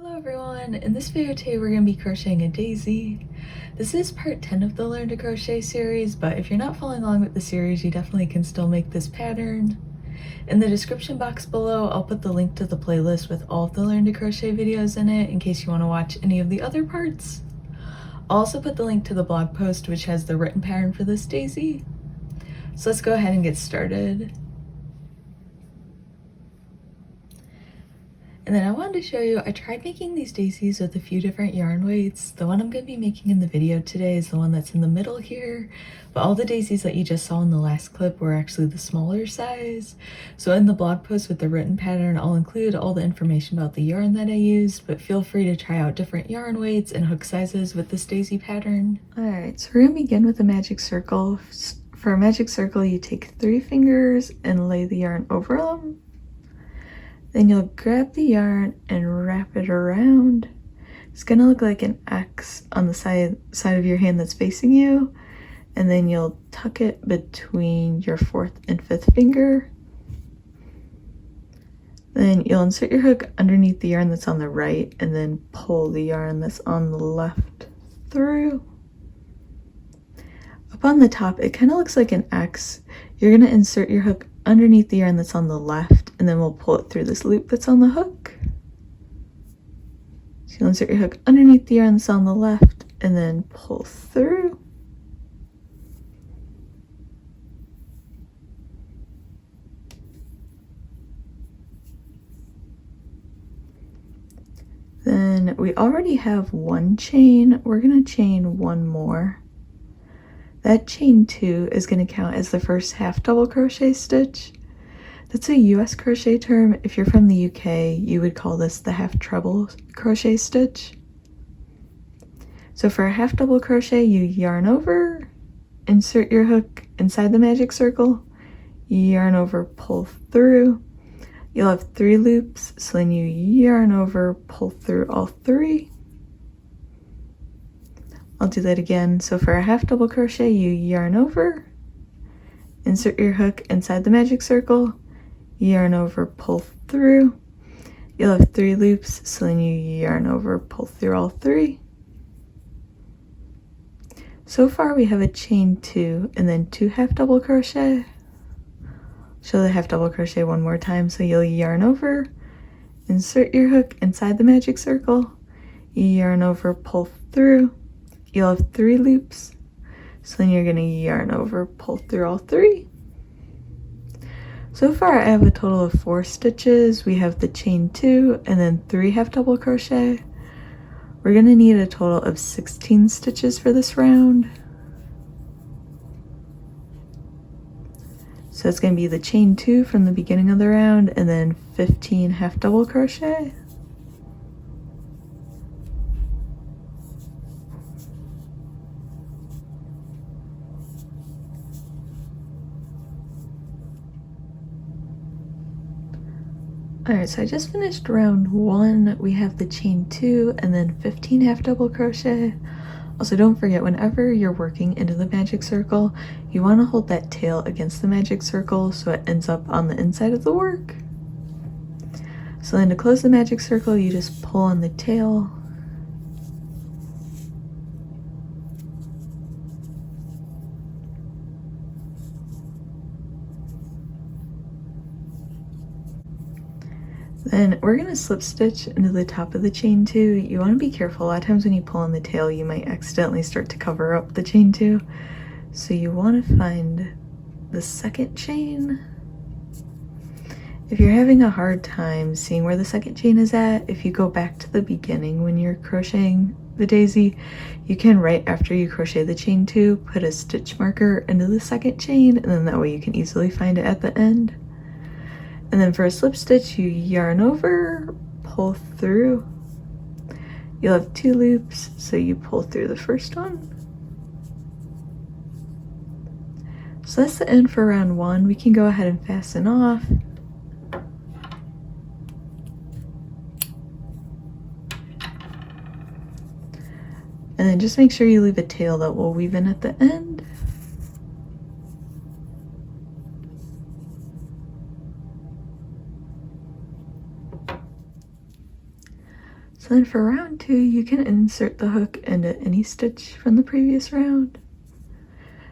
Hello everyone! In this video today we're going to be crocheting a daisy. This is part 10 of the Learn to Crochet series, but if you're not following along with the series you definitely can still make this pattern. In the description box below I'll put the link to the playlist with all of the Learn to Crochet videos in it in case you want to watch any of the other parts. I'll also put the link to the blog post which has the written pattern for this daisy. So let's go ahead and get started. And then I wanted to show you, I tried making these daisies with a few different yarn weights. The one I'm going to be making in the video today is the one that's in the middle here, but all the daisies that you just saw in the last clip were actually the smaller size. So in the blog post with the written pattern, I'll include all the information about the yarn that I used, but feel free to try out different yarn weights and hook sizes with this daisy pattern. Alright, so we're going to begin with a magic circle. For a magic circle, you take 3 fingers and lay the yarn over them. Then you'll grab the yarn and wrap it around. It's gonna look like an X on the side of your hand that's facing you. And then you'll tuck it between your 4th and 5th finger. Then you'll insert your hook underneath the yarn that's on the right and then pull the yarn that's on the left through. Up on the top, it kind of looks like an X. You're gonna insert your hook underneath the yarn that's on the left, and then we'll pull it through this loop that's on the hook. So you'll insert your hook underneath the yarn that's on the left, and then pull through. Then we already have one chain. We're going to chain one more. That chain 2 is going to count as the first half double crochet stitch. That's a US crochet term. If you're from the UK, you would call this the half treble crochet stitch. So for a half double crochet, you yarn over, insert your hook inside the magic circle, yarn over, pull through. You'll have 3 loops, so then you yarn over, pull through all 3. I'll do that again. So for a half double crochet, you yarn over, insert your hook inside the magic circle, yarn over, pull through. You'll have 3 loops, so then you yarn over, pull through all 3. So far we have a chain 2 and then 2 half double crochet. Show the half double crochet one more time. So you'll yarn over, insert your hook inside the magic circle, yarn over, pull through. You'll have 3 loops, so then you're going to yarn over, pull through all 3. So far I have a total of 4 stitches. We have the chain 2 and then 3 half double crochet. We're going to need a total of 16 stitches for this round. So it's going to be the chain 2 from the beginning of the round and then 15 half double crochet. Alright, so I just finished round 1. We have the chain 2 and then 15 half double crochet. Also, don't forget, whenever you're working into the magic circle, you want to hold that tail against the magic circle so it ends up on the inside of the work. So then to close the magic circle, you just pull on the tail. Then we're going to slip stitch into the top of the chain 2. You want to be careful. A lot of times when you pull on the tail, you might accidentally start to cover up the chain 2. So you want to find the second chain. If you're having a hard time seeing where the second chain is at, if you go back to the beginning when you're crocheting the daisy, you can, right after you crochet the chain 2, put a stitch marker into the second chain, and then that way you can easily find it at the end. And then for a slip stitch, you yarn over, pull through. You'll have 2 loops, so you pull through the first one. So that's the end for round 1. We can go ahead and fasten off. And then just make sure you leave a tail that will weave in at the end. So then for round 2, you can insert the hook into any stitch from the previous round.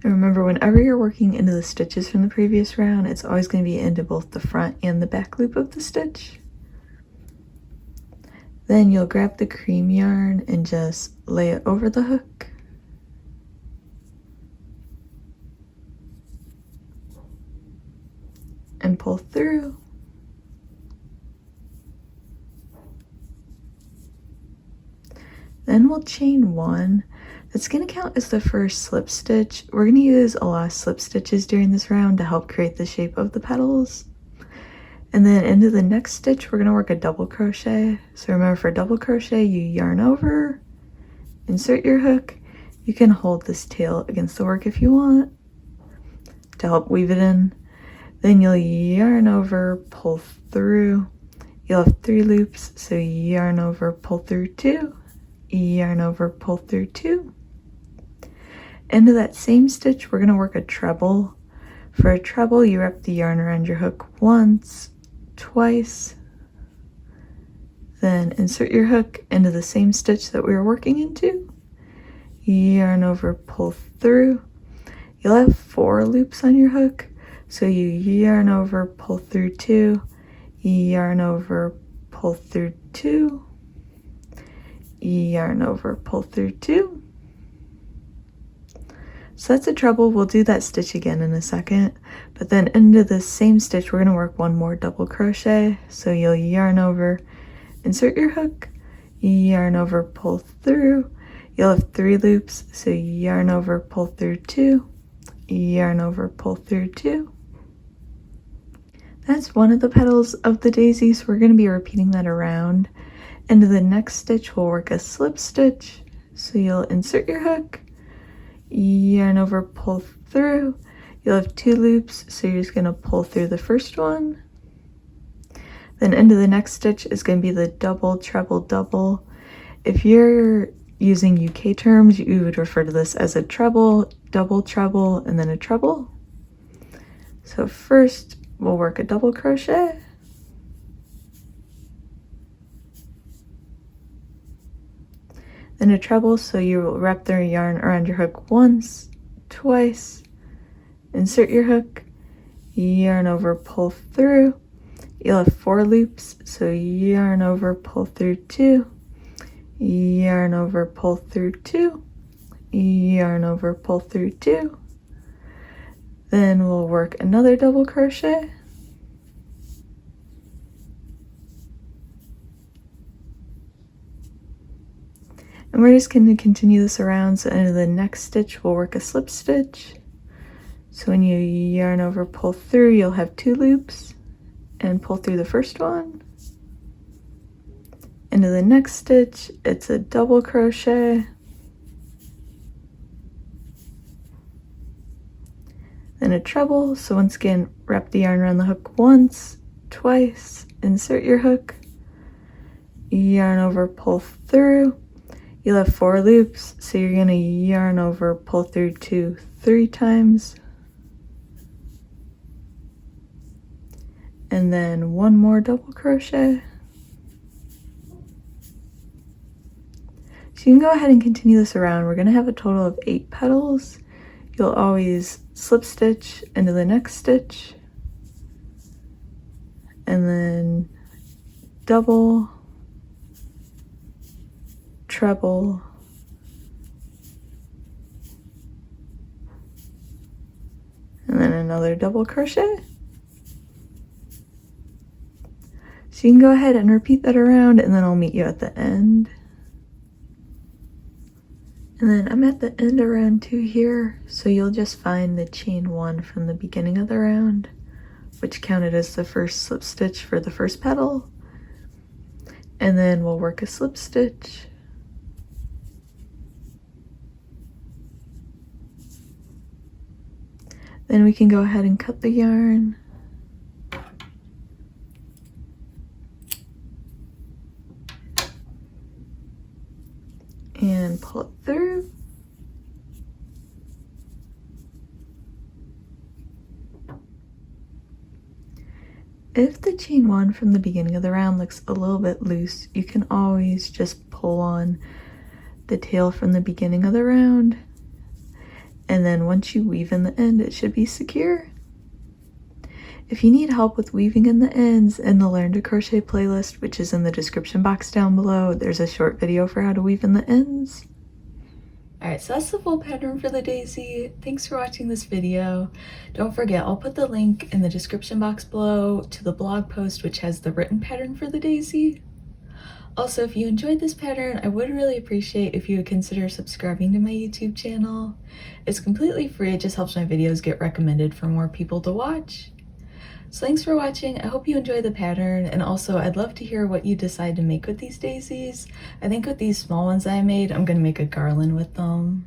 And remember, whenever you're working into the stitches from the previous round, it's always going to be into both the front and the back loop of the stitch. Then you'll grab the cream yarn and just lay it over the hook. And pull through. Then we'll chain 1. That's going to count as the first slip stitch. We're going to use a lot of slip stitches during this round to help create the shape of the petals. And then into the next stitch, we're going to work a double crochet. So remember, for double crochet, you yarn over, insert your hook. You can hold this tail against the work if you want to help weave it in. Then you'll yarn over, pull through. You'll have 3 loops, so yarn over, pull through 2, yarn over, pull through 2. Into that same stitch, we're going to work a treble. For a treble, you wrap the yarn around your hook once, twice, then insert your hook into the same stitch that we were working into. Yarn over, pull through. You'll have 4 loops on your hook, so you yarn over, pull through 2, yarn over, pull through 2, yarn over, pull through 2. So that's a treble. We'll do that stitch again in a second, but then into the same stitch, we're going to work 1 more double crochet. So you'll yarn over, insert your hook, yarn over, pull through. You'll have 3 loops, so yarn over, pull through 2, yarn over, pull through 2. That's one of the petals of the daisy, so we're going to be repeating that around. Into the next stitch, we'll work a slip stitch. So you'll insert your hook, yarn over, pull through. You'll have 2 loops, so you're just going to pull through the first one. Then into the next stitch is going to be the double, treble, double. If you're using UK terms, you would refer to this as a treble, double treble, and then a treble. So first, we'll work a double crochet. Then a treble, so you will wrap the yarn around your hook once, twice, insert your hook, yarn over, pull through. You'll have 4 loops, so yarn over, pull through 2, yarn over, pull through 2, yarn over, pull through 2. Then we'll work another double crochet. And we're just going to continue this around, so into the next stitch we'll work a slip stitch. So when you yarn over, pull through, you'll have 2 loops and pull through the first one. Into the next stitch, it's a double crochet. Then a treble, so once again, wrap the yarn around the hook once, twice, insert your hook, yarn over, pull through. You'll have 4 loops, so you're going to yarn over, pull through 2, 3 times. And then 1 more double crochet. So you can go ahead and continue this around. We're going to have a total of 8 petals. You'll always slip stitch into the next stitch, and then double, treble, and then another double crochet. So you can go ahead and repeat that around, and then I'll meet you at the end. And then I'm at the end of round 2 here, so you'll just find the chain 1 from the beginning of the round, which counted as the first slip stitch for the first petal. And then we'll work a slip stitch. Then we can go ahead and cut the yarn. And pull it through. if the chain one from the beginning of the round looks a little bit loose, you can always just pull on the tail from the beginning of the round, and then once you weave in the end, it should be secure. If you need help with weaving in the ends, in the Learn to Crochet playlist, which is in the description box down below, there's a short video for how to weave in the ends. Alright, so that's the full pattern for the daisy. Thanks for watching this video. Don't forget, I'll put the link in the description box below to the blog post which has the written pattern for the daisy. Also, if you enjoyed this pattern, I would really appreciate if you would consider subscribing to my YouTube channel. It's completely free, it just helps my videos get recommended for more people to watch. So thanks for watching. I hope you enjoy the pattern, and also I'd love to hear what you decide to make with these daisies. I think with these small ones that I made, I'm gonna make a garland with them.